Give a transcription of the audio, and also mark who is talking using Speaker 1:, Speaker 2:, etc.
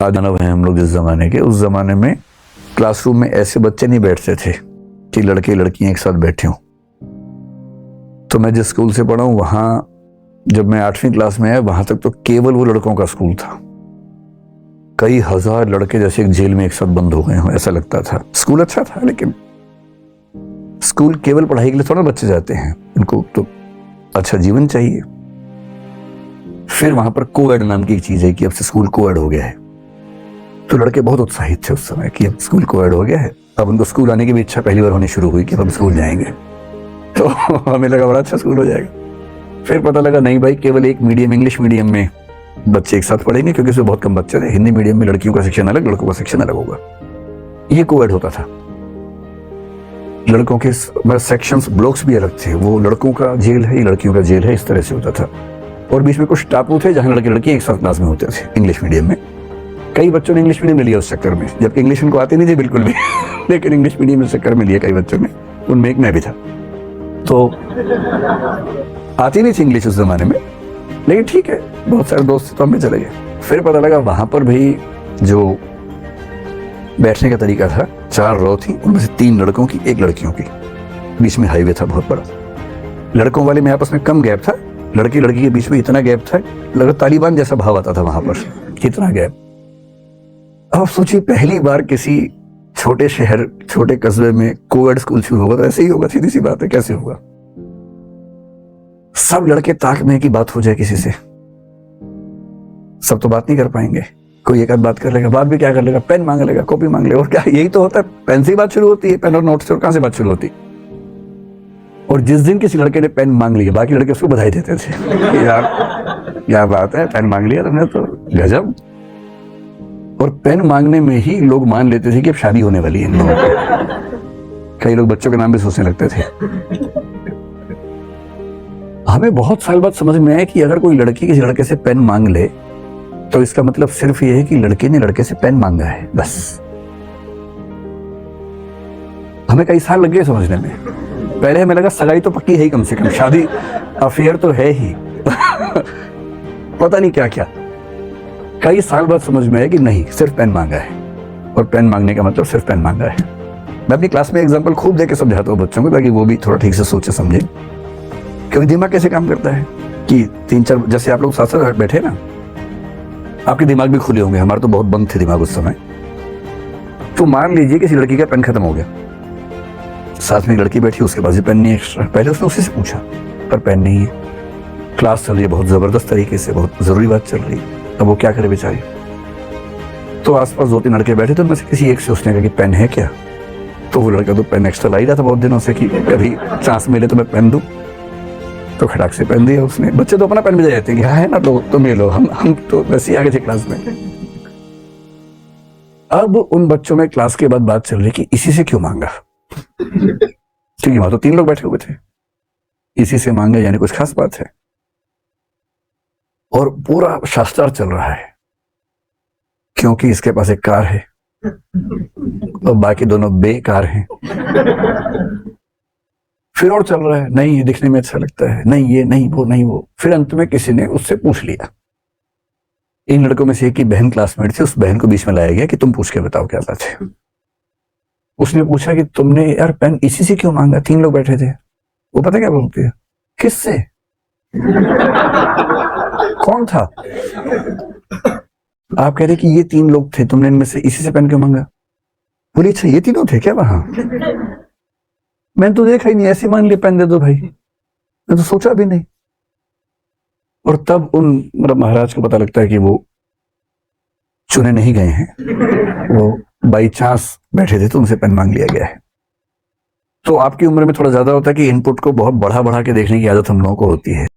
Speaker 1: आज मानव हैं हम लोग जिस जमाने के, उस जमाने में क्लासरूम में ऐसे बच्चे नहीं बैठते थे कि लड़के लड़कियां एक साथ बैठे हों। तो मैं जिस स्कूल से पढ़ा हूं वहां जब मैं 8वीं क्लास में आया, वहां तक तो केवल वो लड़कों का स्कूल था। कई हजार लड़के जैसे एक जेल में एक साथ बंद हो गए हों, ऐसा लगता था। स्कूल अच्छा था, लेकिन स्कूल केवल पढ़ाई के लिए थोड़ा बच्चे जाते हैं, उनको तो अच्छा जीवन चाहिए। फिर वहां पर कोएड नाम की एक चीज है कि अब से स्कूल कोएड हो गया है। तो लड़के बहुत उत्साहित थे उस समय कि अब स्कूल कोएड हो गया है। अब उनको स्कूल आने की भी इच्छा पहली बार होनी शुरू हुई कि अब हम स्कूल जाएंगे। तो हमें लगा बड़ा अच्छा स्कूल हो जाएगा। फिर पता लगा नहीं भाई, केवल एक मीडियम, इंग्लिश मीडियम में बच्चे एक साथ पढ़ेंगे, क्योंकि उसमें बहुत कम बच्चे थे। हिंदी मीडियम में लड़कियों का सेक्शन अलग, लड़कों का सेक्शन अलग होगा। ये कोएड होता था। लड़कों के सेक्शंस, ब्लॉक्स भी अलग थे। वो लड़कों का जेल है, ये लड़कियों का जेल है, इस तरह से होता था। और बीच में कुछ टापू थे जहां लड़के लड़की एक साथ क्लास में होते थे, इंग्लिश मीडियम में। कई बच्चों ने इंग्लिश मीडियम ले लिया उस चक्कर में, जबकि इंग्लिश उनको आती नहीं थी बिल्कुल भी लेकिन इंग्लिश मीडियम में चक्कर में लिया कई बच्चों ने, उनमें एक मैं भी था। तो आती नहीं थी इंग्लिश उस जमाने में, लेकिन ठीक है, बहुत सारे दोस्त तो हम भी चले गए। फिर पता लगा वहां पर भी जो बैठने का तरीका था, 4 रो थी, उनमें से 3 लड़कों की, 1 लड़कियों की। बीच में हाईवे था बहुत बड़ा। लड़कों वाले में आपस में कम गैप था, लड़की लड़की के बीच में इतना गैप था, लगा तालिबान जैसा भाव आता था वहां पर, कितना गैप। अब सोचिए, पहली बार किसी छोटे शहर, छोटे कस्बे में कोएड स्कूल शुरू होगा तो ऐसे ही होगा, सीधी सी बात है, कैसे होगा। सब लड़के ताक में की बात हो जाए किसी से, सब तो बात नहीं कर पाएंगे। कोई एक आध बात कर लेगा, बात भी क्या कर लेगा, पेन मांग लेगा, कॉपी मांग लेगा, और क्या यही तो होता है। पेन से ही बात शुरू होती है, पेन और नोट से, और कहां से बात शुरू होती। और जिस दिन किसी लड़के ने पेन मांग लिया, बाकी लड़के उसको बधाई देते थे यार क्या बात है, पेन मांग लिया तुमने तो गजब। और पेन मांगने में ही लोग मान लेते थे कि अब शादी होने वाली है इन लोगों की। कई लोग बच्चों के नाम भी सोचने लगते थे। हमें बहुत साल बाद समझ में आया कि अगर कोई लड़की किसी लड़के से पेन मांग ले तो इसका मतलब सिर्फ यह है कि लड़के ने लड़के से पेन मांगा है, बस। हमें कई साल लग गए समझने में। पहले हमें लगा सगाई तो पक्की है ही, कम से कम शादी, अफेयर तो है ही पता नहीं क्या क्या। कई साल बाद समझ में आया कि नहीं, सिर्फ पेन मांगा है, और पेन मांगने का मतलब सिर्फ पेन मांगा है। मैं अपनी क्लास में एग्जाम्पल खूब देके समझाता हूँ बच्चों को, ताकि वो भी थोड़ा ठीक से सोचे समझे। क्योंकि दिमाग कैसे काम करता है कि 3-4, जैसे आप लोग साथ साथ बैठे ना, आपके दिमाग भी खुले होंगे, हमारे तो बहुत बंद थे दिमाग उस समय। तो मान लीजिए किसी लड़की का पेन खत्म हो गया, साथ में लड़की बैठी, उसके पास भी पेन नहीं एक्स्ट्रा। पहले उसने उसी से पूछा, पर पेन नहीं है। क्लास चल रही है बहुत जबरदस्त तरीके से, बहुत जरूरी बात चल रही है। अब वो क्या करे बेचारी। तो आसपास 2-3 लड़के बैठे, तो उनमें से किसी एक से उसने कहा कि पेन है क्या। तो वो लड़का तो पेन एक्स्ट्रा ला ही रहा था बहुत दिनों से कि कभी चांस मिले तो मैं पेन दूं। तो खटाक से पेन दिया उसने। बच्चे तो अपना पेन भी दे जाते हैं कि हाँ है ना, तो ले लो। हम तो वैसे ही आगे थे क्लास में। अब उन बच्चों में क्लास के बाद बात चल रही कि इसी से क्यों मांगा क्योंकि वहां तो 3 लोग बैठे हुए थे। इसी से मांगा यानी कुछ खास बात है। और पूरा शास्त्रार्थ चल रहा है, क्योंकि इसके पास एक कार है और बाकी दोनों बेकार हैं। फिर और चल रहा है, नहीं ये दिखने में अच्छा लगता है, नहीं ये, नहीं वो, नहीं वो। फिर अंत में किसी ने उससे पूछ लिया। इन लड़कों में से एक की बहन क्लासमेट थी, उस बहन को बीच में लाया गया कि तुम पूछ के बताओ क्या बात है। उसने पूछा कि तुमने यार पेन इसी से क्यों मांगा। 3 लोग बैठे थे। वो पता क्या बोलती है, किससे कौन था। आप कह रहे कि ये 3 लोग थे, तुमने इनमें से इसी से पेन क्यों मांगा। बोली अच्छा ये 3 थे क्या वहां, मैंने तो देखा ही नहीं, ऐसे मान लिया पेन दे दो भाई, मैं तो सोचा भी नहीं। और तब उन महाराज को पता लगता है कि वो चुने नहीं गए हैं, वो बाई चांस बैठे थे तो उनसे पेन मांग लिया गया है। तो आपकी उम्र में थोड़ा ज्यादा होता है कि इनपुट को बहुत बढ़ा बढ़ा के देखने की आदत हम लोगों को होती है।